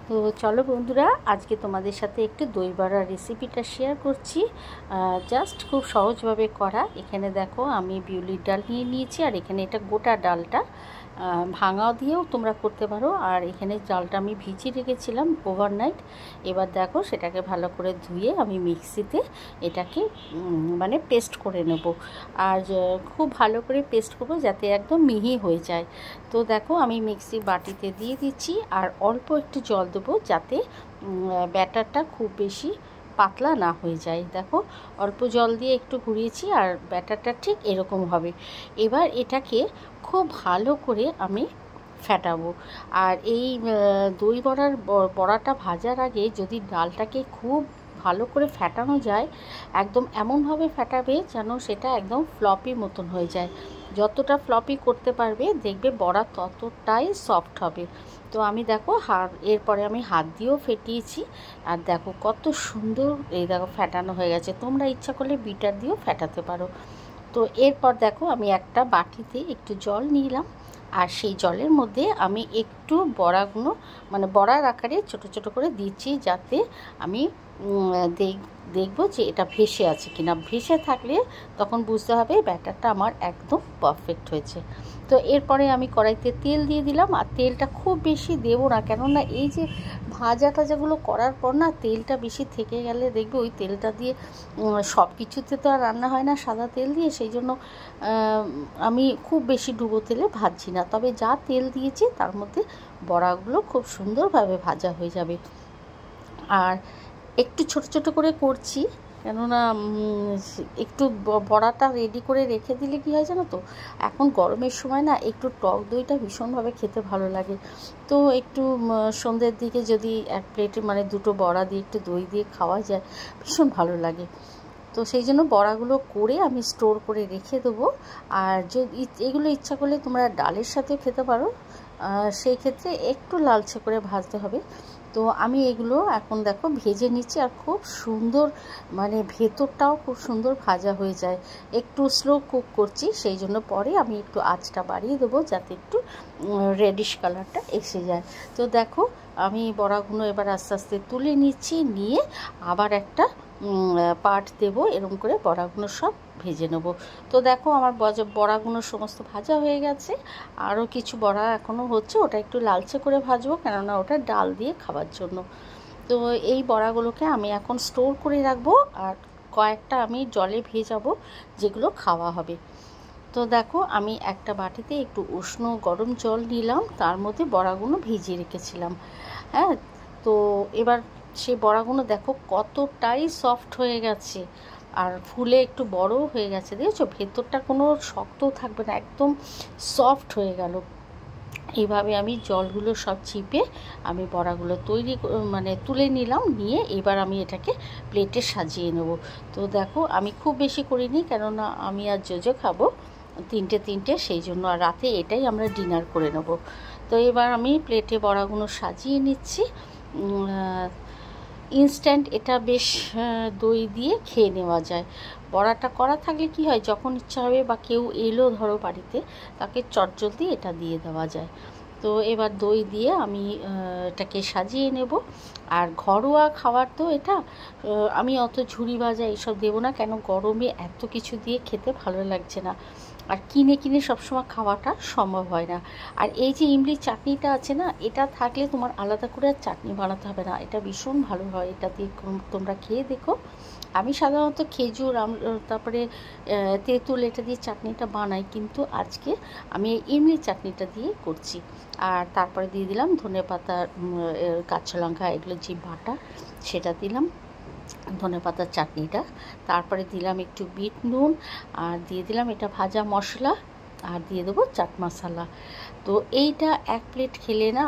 তো চলো বন্ধুরা, আজকে তোমাদের সাথে একটু দই বড়ার রেসিপিটা শেয়ার করছি। জাস্ট খুব সহজভাবে করা। এখানে দেখো আমি বিউলির ডাল নিয়ে নিয়েছি, আর এখানে এটা গোটা ডালটা ভাঙাও দিয়েও তোমরা করতে পারো। আর এখানে ডালটা আমি ভিজিয়ে রেখেছিলাম ওভারনাইট। এবার দেখো সেটাকে ভালো করে ধুয়ে আমি মিক্সিতে এটাকে মানে পেস্ট করে নেব। আর খুব ভালো করে পেস্ট করবো যাতে একদম মিহি হয়ে যায়। তো দেখো আমি মিক্সি বাটিতে দিয়ে দিচ্ছি, আর অল্প একটু জল দেবো যাতে ব্যাটারটা খুব বেশি পাতলা না হয়ে যায়। দেখো অল্প জল দিয়ে একটু ঘুরিয়েছি, আর ব্যাটারটা ঠিক এরকম হবে। এবার এটাকে খুব ভালো করে আমি ফেটাবো। আর এই দই বড়াটা ভাজার আগে যদি ডালটাকে খুব ভালো করে ফেটানো যায়, একদম এমনভাবে ফেটাবে যেন সেটা একদম ফ্লপি মতন হয়ে যায়। যতটা ফ্লপি করতে পারবে দেখবে বড়া ততটাই সফট হবে। তো আমি দেখো এরপরে আমি হাত দিয়েও ফেটিয়েছি, আর দেখো কত সুন্দর এই দেখো ফেটানো হয়ে গেছে। তোমরা ইচ্ছা করলে বিটার দিয়েও ফেটাতে পারো। তো এরপর দেখো আমি একটা বাটিতে একটু জল নিলাম, আর সেই জলের মধ্যে আমি একটু বড়াগুলো মানে বড়ার আকারে ছোট ছোট করে দিচ্ছি, যাতে আমি দেখব যে এটা ভেসে আছে কিনা। ভেসে থাকলে তখন বুঝতে হবে ব্যাটারটা আমার একদম পারফেক্ট হয়েছে। তো এরপরে আমি কড়াইতে তেল দিয়ে দিলাম, আর তেলটা খুব বেশি দেবো না, কেননা এই যে ভাজা টাজাগুলো করার পর না তেলটা বেশি থেকে গেলে দেখবে ওই তেলটা দিয়ে সব কিছুতে তো আর রান্না হয় না সাদা তেল দিয়ে। সেই জন্য আমি খুব বেশি ডুবো তেলে ভাজছি না, তবে যা তেল দিয়েছি তার মধ্যে বড়াগুলো খুব সুন্দরভাবে ভাজা হয়ে যাবে। আর একটু ছোট ছোট করে করছি, কেননা একটু বড়াটা রেডি করে রেখে দিলে কী হয় জানো তো, এখন গরমের সময় না একটু টক দইটা ভীষণভাবে খেতে ভালো লাগে। তো একটু সন্ধ্যের দিকে যদি এক প্লেটে মানে দুটো বড়া দিয়ে একটু দই দিয়ে খাওয়া যায়, ভীষণ ভালো লাগে। তো সেই জন্য বড়াগুলো করে আমি স্টোর করে রেখে দেবো। আর যদি এগুলো ইচ্ছা করলে তোমরা ডালের সাথেও খেতে পারো, সেই ক্ষেত্রে একটু লালচে করে ভাজতে হবে। তো আমি এগুলো এখন দেখো ভেজে নিচ্ছি, আর খুব সুন্দর মানে ভেতরটাও খুব সুন্দর ভাজা হয়ে যায়। একটু স্লো কুক করছি, সেই জন্য পরে আমি একটু আঁচটা বাড়িয়ে দেবো যাতে একটু রেডিশ কালারটা এসে যায়। তো দেখো আমি বড়াগুলো এবার আস্তে আস্তে তুলে নিচ্ছি, নিয়ে আবার একটা পাট দেবো, এরকম করে বড়াগুলো সব ভেজে নেব। তো দেখো আমার বড়াগুলো সমস্ত ভাজা হয়ে গেছে। আরও কিছু বড়া এখনও হচ্ছে, ওটা একটু লালচে করে ভাজবো, কেননা ওটা ডাল দিয়ে খাওয়ার জন্য। তো এই বড়াগুলোকে আমি এখন স্টোর করে রাখবো, আর কয়েকটা আমি জলে ভেজাবো যেগুলো খাওয়া হবে। তো দেখো আমি একটা বাটিতে একটু উষ্ণ গরম জল নিলাম, তার মধ্যে বড়াগুলো ভিজিয়ে রেখেছিলাম। হ্যাঁ, তো এবার সেই বড়াগুলো দেখো কতটাই সফট হয়ে গেছে, আর ফুলে একটু বড়ও হয়ে গেছে। দেখেছো ভেতরটা কোনো শক্তও থাকবে না, একদম সফট হয়ে গেল। এইভাবে আমি জলগুলো সব চিপে আমি বড়াগুলো মানে তুলে নিলাম, নিয়ে এবার আমি এটাকে প্লেটে সাজিয়ে নেব। তো দেখো আমি খুব বেশি করিনি, কেননা আমি আর জোজো খাবো তিনটে, সেই জন্য। আর রাতে এটাই আমরা ডিনার করে নেব। তো এবার আমি প্লেটে বড়াগুলো সাজিয়ে নিচ্ছি। ইনস্ট্যান্ট এটা বেশ দই দিয়ে খেয়ে নেওয়া যায়। বড়াটা করা থাকলে কি হয়, যখন ইচ্ছা হবে বা কেউ এলো ধরো বাড়িতে, তাকে চটজলদি এটা দিয়ে দেওয়া যায়। তো এবার দই দিয়ে আমি এটাকে সাজিয়ে নেব। আর ঘরোয়া খাবার তো এটা, আমি অত ঝুরি ভাজা এইসব দেবো না, কেন গরমে এত কিছু দিয়ে খেতে ভালো লাগছে না, আর কিনে সবসময় খাওয়াটা সম্ভব হয় না। আর এই যে ইমলির চাটনিটা আছে না, এটা থাকলে তোমার আলাদা করে আর চাটনি বানাতে হবে না, এটা ভীষণ ভালো হয়। এটা দিয়ে তোমরা খেয়ে দেখো। আমি সাধারণত খেজুর তারপরে তেঁতুল এটা দিয়ে চাটনিটা বানাই, কিন্তু আজকে আমি ইমলি চাটনিটা দিয়ে করছি। আর তারপরে দিয়ে দিলাম ধনেপাতা, কাঁচা লঙ্কা, এগুলো যে বাটা সেটা দিলাম, ধনেপাতার চাটনিটা। তারপরে দিলাম একটু বিট নুন, আর দিয়ে দিলাম এটা ভাজা মশলা, আর দিয়ে দেবো চাট মশলা। তো এইটা এক প্লেট খেলে না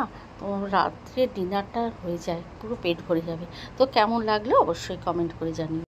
রাত্রে ডিনারটা হয়ে যায়, পুরো পেট ভরে যাবে। তো কেমন লাগলো অবশ্যই কমেন্ট করে জানিও।